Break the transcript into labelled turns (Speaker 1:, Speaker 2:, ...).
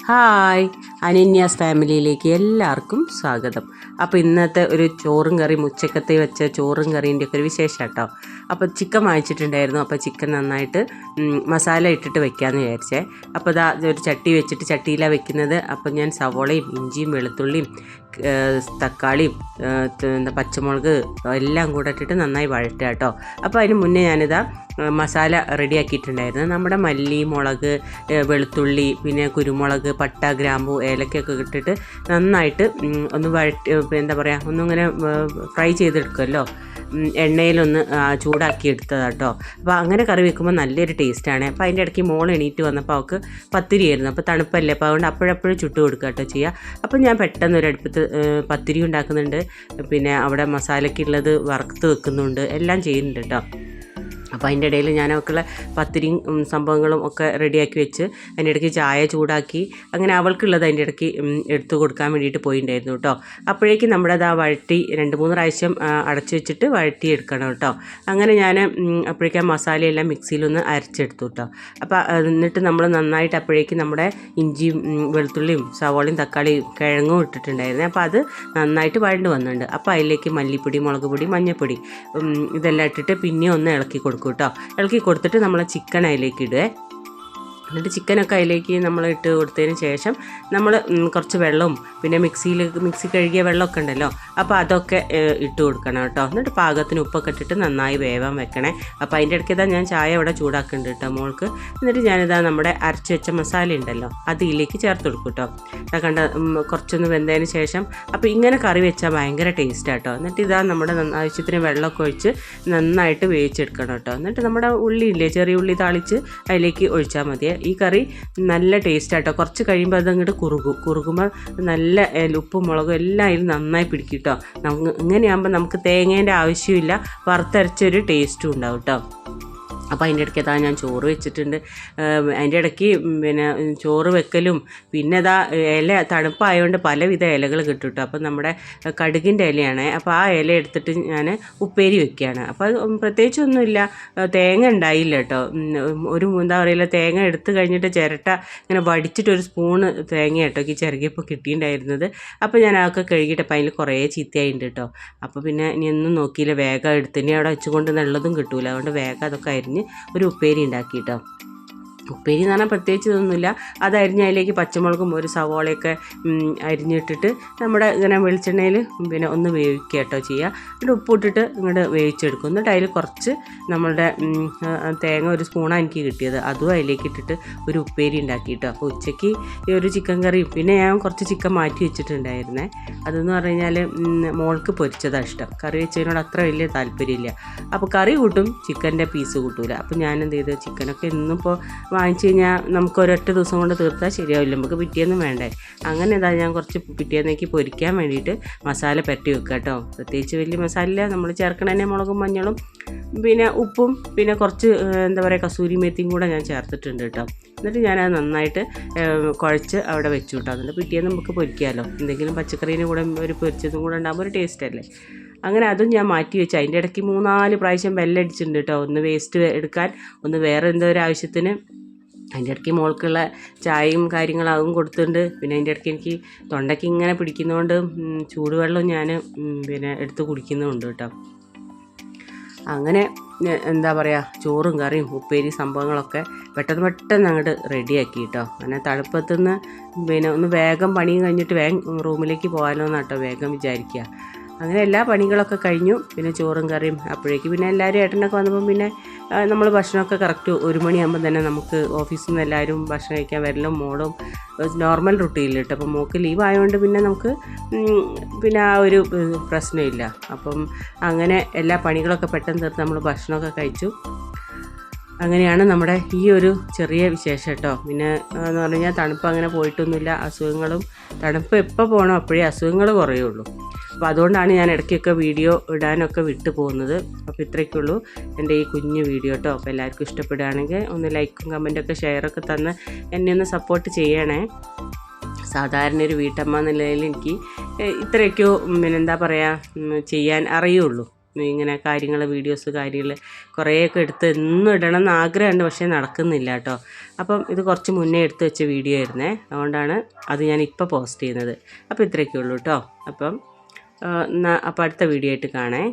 Speaker 1: Hi, അനന്യാസ് ഫാമിലിയിലേക്ക് എല്ലാവർക്കും സ്വാഗതം. അപ്പോൾ ഇന്നത്തെ ഒരു ചോറും കറിയും, ഉച്ചക്കത്തെ വെച്ച ചോറും കറീൻ്റെ ഒക്കെ ഒരു വിശേഷം കേട്ടോ. അപ്പോൾ ചിക്കൻ വാങ്ങിച്ചിട്ടുണ്ടായിരുന്നു. അപ്പോൾ ചിക്കൻ നന്നായിട്ട് മസാല ഇട്ടിട്ട് വെക്കാമെന്ന് വിചാരിച്ചേ. അപ്പോൾ ഇതാ ഒരു ചട്ടി വെച്ചിട്ട് ചട്ടിയിലാണ് വെക്കുന്നത്. അപ്പോൾ ഞാൻ സവോളയും ഇഞ്ചിയും വെളുത്തുള്ളിയും തക്കാളിയും പച്ചമുളക് എല്ലാം കൂടെ ഇട്ടിട്ട് നന്നായി വഴറ്റുക കേട്ടോ. അപ്പോൾ അതിന് മുന്നേ ഞാനിതാ മസാല റെഡിയാക്കിയിട്ടുണ്ടായിരുന്നു. നമ്മുടെ മല്ലി, മുളക്, വെളുത്തുള്ളി, പിന്നെ കുരുമുളക്, പട്ട, ഗ്രാമ്പു, ഏലക്കൊക്കെ ഇട്ടിട്ട് നന്നായിട്ട് ഒന്ന് എന്താ പറയുക, ഒന്നിങ്ങനെ ഫ്രൈ ചെയ്തെടുക്കുമല്ലോ, എണ്ണയിലൊന്ന് ചൂടാക്കി എടുത്തതാട്ടോ. അപ്പോൾ അങ്ങനെ കറി വെക്കുമ്പോൾ നല്ലൊരു ടേസ്റ്റാണ്. അപ്പോൾ അതിൻ്റെ ഇടയ്ക്ക് മോൾ എണീറ്റ് വന്നപ്പോൾ അവൾക്ക് പത്തിരിയായിരുന്നു. അപ്പോൾ തണുപ്പല്ലേ, അപ്പോൾ അതുകൊണ്ട് അപ്പോഴപ്പോഴും ചുട്ട് കൊടുക്കുക കേട്ടോ ചെയ്യുക. അപ്പോൾ ഞാൻ പെട്ടെന്ന് ഒരു അടുപ്പത്ത് പത്തിരി ഉണ്ടാക്കുന്നുണ്ട്, പിന്നെ അവിടെ മസാലയ്ക്കുള്ളത് വറുത്ത് വെക്കുന്നുണ്ട്, എല്ലാം ചെയ്യുന്നുണ്ട് കേട്ടോ. അപ്പോൾ അതിൻ്റെ ഇടയിൽ ഞാൻ അവൾക്കുള്ള പത്തിരിയും സംഭവങ്ങളും ഒക്കെ റെഡിയാക്കി വെച്ച് അതിൻ്റെ ഇടയ്ക്ക് ചായ ചൂടാക്കി അങ്ങനെ അവൾക്കുള്ളത് അതിൻ്റെ ഇടയ്ക്ക് എടുത്തു കൊടുക്കാൻ വേണ്ടിയിട്ട് പോയിട്ടുണ്ടായിരുന്നു കേട്ടോ. അപ്പോഴേക്കും നമ്മുടെ അത് വഴറ്റി 2-3 പ്രാവശ്യം അടച്ചു വെച്ചിട്ട് വഴറ്റി എടുക്കണം കേട്ടോ. അങ്ങനെ ഞാൻ അപ്പോഴേക്കും മസാലയെല്ലാം മിക്സിയിലൊന്ന് അരച്ചെടുത്തു കേട്ടോ. അപ്പോൾ എന്നിട്ട് നമ്മൾ നന്നായിട്ട് അപ്പോഴേക്കും നമ്മുടെ ഇഞ്ചിയും വെളുത്തുള്ളിയും സവോളയും തക്കാളിയും കിഴങ്ങും ഇട്ടിട്ടുണ്ടായിരുന്നു. അപ്പോൾ അത് നന്നായിട്ട് വഴണ്ട് വന്നിട്ടുണ്ട്. അപ്പോൾ അതിലേക്ക് മല്ലിപ്പൊടി, മുളക് പൊടി, മഞ്ഞൾപ്പൊടി ഇതെല്ലാം ഇട്ടിട്ട് പിന്നെ ഒന്ന് ഇളക്കി കൊടുക്കും കേട്ടോ. ഇളക്കി കൊടുത്തിട്ട് നമ്മൾ ചിക്കൻ അതിലേക്ക് ഇടുക. എന്നിട്ട് ചിക്കനൊക്കെ അതിലേക്ക് നമ്മൾ ഇട്ട് കൊടുത്തതിന് ശേഷം നമ്മൾ കുറച്ച് വെള്ളവും പിന്നെ മിക്സി കഴുകിയ വെള്ളമൊക്കെ ഉണ്ടല്ലോ, അപ്പോൾ അതൊക്കെ ഇട്ട് കൊടുക്കണം കേട്ടോ. എന്നിട്ട് പാകത്തിന് ഉപ്പൊക്കെ ഇട്ടിട്ട് നന്നായി വേവാൻ വെക്കണേ. അപ്പോൾ അതിൻ്റെ ഇടയ്ക്ക് ഇതാ ഞാൻ ചായ ഇവിടെ ചൂടാക്കുന്നുണ്ട് കേട്ടോ മോൾക്ക്. എന്നിട്ട് ഞാനിതാ നമ്മുടെ അരച്ച് വെച്ച മസാല ഉണ്ടല്ലോ അത് ഇതിലേക്ക് ചേർത്ത് കൊടുക്കും കേട്ടോ. കണ്ട കുറച്ചൊന്ന് വെന്തതിന് ശേഷം അപ്പോൾ ഇങ്ങനെ കറി വെച്ചാൽ ഭയങ്കര ടേസ്റ്റ് കേട്ടോ. എന്നിട്ട് ഇതാ നമ്മുടെ ആവശ്യത്തിന് വെള്ളമൊക്കെ ഒഴിച്ച് നന്നായിട്ട് വേവിച്ചെടുക്കണം കേട്ടോ. എന്നിട്ട് നമ്മുടെ ഉള്ളിയില്ലേ, ചെറിയ ഉള്ളി താളിച്ച് അതിലേക്ക് ഒഴിച്ചാൽ മതിയെ. ഈ കറി നല്ല ടേസ്റ്റ് ആട്ടോ. കുറച്ച് കഴിയുമ്പോൾ അതങ്ങോട്ട് കുറുകുമ്പോൾ നല്ല ഉപ്പും മുളകും എല്ലാം അതിൽ നന്നായി പിടിക്കും കേട്ടോ. ഇങ്ങനെയാകുമ്പോൾ നമുക്ക് തേങ്ങേൻ്റെ ആവശ്യമില്ല, വറുത്തരച്ചൊരു ടേസ്റ്റും ഉണ്ടാവും കേട്ടോ. അപ്പോൾ അതിൻ്റെ ഇടയ്ക്ക് അതാ ഞാൻ ചോറ് വെച്ചിട്ടുണ്ട്. അതിൻ്റെ ഇടയ്ക്ക് പിന്നെ ചോറ് വെക്കലും പിന്നെ അതാ ഇല തണുപ്പായതുകൊണ്ട് പലവിധ ഇലകൾ കിട്ടും കേട്ടോ. അപ്പോൾ നമ്മുടെ കടുകിൻ്റെ ഇലയാണ്. അപ്പോൾ ആ ഇല എടുത്തിട്ട് ഞാൻ ഉപ്പേരി വെക്കുകയാണ്. അപ്പോൾ അത് പ്രത്യേകിച്ചൊന്നുമില്ല, തേങ്ങ ഉണ്ടായില്ല കേട്ടോ. ഒരു എന്താ പറയുക, തേങ്ങ എടുത്ത് കഴിഞ്ഞിട്ട് ചിരട്ട ഇങ്ങനെ വടിച്ചിട്ട് ഒരു സ്പൂണ് തേങ്ങ കേട്ടോ ഈ ചിരകിയപ്പോൾ കിട്ടിയിട്ടുണ്ടായിരുന്നത്. അപ്പോൾ ഞാൻ അതൊക്കെ കഴുകിയിട്ട് അപ്പോൾ അതിൽ കുറേ ചീത്തയായിട്ടുണ്ട് കേട്ടോ. അപ്പോൾ പിന്നെ ഇനി ഒന്നും നോക്കിയില്ല, വേഗം എടുത്തിനി അവിടെ വെച്ചുകൊണ്ട് നല്ലതും കിട്ടൂല, അതുകൊണ്ട് വേഗം അതൊക്കെ അരിഞ്ഞ് ഒരു ഉപ്പേരി ഉണ്ടാക്കി കേട്ടോ. ഉപ്പേരി എന്ന് പറഞ്ഞാൽ പ്രത്യേകിച്ച് ഇതൊന്നുമില്ല. അത് അതിലേക്ക് പച്ചമുളകും ഒരു സവോളയൊക്കെ അരിഞ്ഞിട്ടിട്ട് നമ്മുടെ ഇങ്ങനെ വെളിച്ചെണ്ണയിൽ പിന്നെ ഒന്ന് വേവിക്കുക കേട്ടോ ചെയ്യുക. എന്നിട്ട് ഉപ്പിട്ടിട്ട് ഇങ്ങോട്ട് വേവിച്ചെടുക്കും. എന്നിട്ട് അതിൽ കുറച്ച് നമ്മളുടെ തേങ്ങ ഒരു സ്പൂണാണ് എനിക്ക് കിട്ടിയത്, അതും അതിലേക്ക് ഇട്ടിട്ട് ഒരു ഉപ്പേരി ഉണ്ടാക്കി കേട്ടോ. അപ്പോൾ ഉച്ചയ്ക്ക് ഈ ഒരു ചിക്കൻ കറിയും പിന്നെ ഞാൻ കുറച്ച് ചിക്കൻ മാറ്റി വെച്ചിട്ടുണ്ടായിരുന്നേ. അതെന്ന് പറഞ്ഞു കഴിഞ്ഞാൽ മോൾക്ക് പൊരിച്ചതാണ് ഇഷ്ടം, കറി വെച്ചതിനോട് അത്ര വലിയ താല്പര്യമില്ല. അപ്പോൾ കറി കൂട്ടും, ചിക്കൻ്റെ പീസ് കൂട്ടൂല. അപ്പോൾ ഞാൻ എന്ത് ചെയ്തു, ചിക്കനൊക്കെ ഇന്നിപ്പോൾ വാങ്ങിച്ചു കഴിഞ്ഞാൽ നമുക്ക് ഒരൊറ്റ ദിവസം കൊണ്ട് തീർത്താൽ ശരിയാവില്ല, നമുക്ക് പിറ്റേന്നും വേണ്ടേ. അങ്ങനെ ഇതാ ഞാൻ കുറച്ച് പിറ്റേന്നേക്ക് പൊരിക്കാൻ വേണ്ടിയിട്ട് മസാല പരട്ടി വെക്കുക കേട്ടോ. പ്രത്യേകിച്ച് വലിയ മസാല നമ്മൾ ചേർക്കണതന്നെ മുളകും മഞ്ഞളും പിന്നെ ഉപ്പും പിന്നെ കുറച്ച് എന്താ പറയുക കസൂരി മേത്തിയും കൂടെ ഞാൻ ചേർത്തിട്ടുണ്ട് കേട്ടോ. എന്നിട്ട് ഞാനത് നന്നായിട്ട് കുഴച്ച് അവിടെ വെച്ചു കേട്ടോ. എന്നിട്ട് പിറ്റേന്ന് നമുക്ക് പൊരിക്കാമല്ലോ, എന്തെങ്കിലും പച്ചക്കറീൻ്റെ കൂടെ ഒരു പൊരിച്ചതും കൂടെ ഉണ്ടാകുമ്പോൾ ഒരു ടേസ്റ്റ് അല്ലേ. അങ്ങനെ അതും ഞാൻ മാറ്റി വെച്ചു. അതിൻ്റെ ഇടയ്ക്ക് 3-4 പ്രാവശ്യം ബെല്ലടിച്ചിട്ടുണ്ട് കേട്ടോ, ഒന്ന് വേസ്റ്റ് എടുക്കാൻ, ഒന്ന് വേറെ എന്തോ ഒരു ആവശ്യത്തിന്. അതിൻ്റെ ഇടയ്ക്ക് മോൾക്കുള്ള ചായയും കാര്യങ്ങളാകും കൊടുത്തിട്ടുണ്ട്. പിന്നെ അതിൻ്റെ ഇടയ്ക്ക് എനിക്ക് തൊണ്ടയ്ക്ക് ഇങ്ങനെ പിടിക്കുന്നതുകൊണ്ട് ചൂടുവെള്ളം ഞാൻ പിന്നെ എടുത്ത് കുടിക്കുന്നുമുണ്ട് കേട്ടോ. അങ്ങനെ എന്താ പറയുക, ചോറും കറിയും ഉപ്പേരി സംഭവങ്ങളൊക്കെ പെട്ടെന്ന് അങ്ങോട്ട് റെഡിയാക്കി കേട്ടോ. അങ്ങനെ തണുപ്പത്തുനിന്ന് പിന്നെ ഒന്ന് വേഗം പണിയും കഴിഞ്ഞിട്ട് വേഗം റൂമിലേക്ക് പോകാനോ എന്നാട്ടോ വേഗം വിചാരിക്കുക. അങ്ങനെ എല്ലാ പണികളൊക്കെ കഴിഞ്ഞു. പിന്നെ ചോറും കറിയും അപ്പോഴേക്ക് പിന്നെ എല്ലാവരും ഏട്ടനൊക്കെ വന്നപ്പം പിന്നെ നമ്മൾ ഭക്ഷണമൊക്കെ കറക്റ്റ് 1 മണിയാകുമ്പോൾ തന്നെ നമുക്ക് ഓഫീസിൽ നിന്ന് എല്ലാവരും ഭക്ഷണം കഴിക്കാൻ വരലും മോളും നോർമൽ റുട്ടീനിൽ കേട്ടോ. അപ്പോൾ മോൾക്ക് ലീവ് ആയതുകൊണ്ട് പിന്നെ നമുക്ക് പിന്നെ ആ ഒരു പ്രശ്നമില്ല. അപ്പം അങ്ങനെ എല്ലാ പണികളൊക്കെ പെട്ടെന്ന് തീർത്ത് നമ്മൾ ഭക്ഷണമൊക്കെ കഴിച്ചു. അങ്ങനെയാണ് നമ്മുടെ ഈ ഒരു ചെറിയ വിശേഷം കേട്ടോ. പിന്നെ എന്ന് പറഞ്ഞു കഴിഞ്ഞാൽ തണുപ്പ് അങ്ങനെ പോയിട്ടൊന്നുമില്ല, അസുഖങ്ങളും തണുപ്പ് എപ്പോൾ പോകണോ അപ്പോഴേ അസുഖങ്ങൾ കുറയുള്ളൂ. അപ്പോൾ അതുകൊണ്ടാണ് ഞാൻ ഇടയ്ക്കൊക്കെ വീഡിയോ ഇടാനൊക്കെ വിട്ടു പോകുന്നത്. അപ്പോൾ ഇത്രയൊക്കെയുള്ളൂ എൻ്റെ ഈ കുഞ്ഞു വീഡിയോ കേട്ടോ. അപ്പോൾ എല്ലാവർക്കും ഇഷ്ടപ്പെടുകയാണെങ്കിൽ ഒന്ന് ലൈക്കും കമൻറ്റൊക്കെ ഷെയറൊക്കെ തന്ന് എന്നെ ഒന്ന് സപ്പോർട്ട് ചെയ്യണേ. സാധാരണ ഒരു വീട്ടമ്മ എന്ന നിലയിൽ എനിക്ക് ഇത്രയൊക്കെയോ പിന്നെ എന്താ പറയുക ചെയ്യാൻ അറിയുള്ളൂ. ഇങ്ങനെ കാര്യങ്ങൾ വീഡിയോസ് കുറേയൊക്കെ എടുത്ത് എന്നും ഇടണം എന്ന് ആഗ്രഹമുണ്ട്, പക്ഷേ നടക്കുന്നില്ല കേട്ടോ. അപ്പം ഇത് കുറച്ച് മുന്നേ എടുത്ത് വെച്ച വീഡിയോ ആയിരുന്നേ, അതുകൊണ്ടാണ് അത് ഞാൻ ഇപ്പോൾ പോസ്റ്റ് ചെയ്യുന്നത്. അപ്പോൾ ഇത്രയൊക്കെ ഉള്ളൂ കേട്ടോ. അപ്പം അടുത്ത വീഡിയോ ആയിട്ട് കാണേ.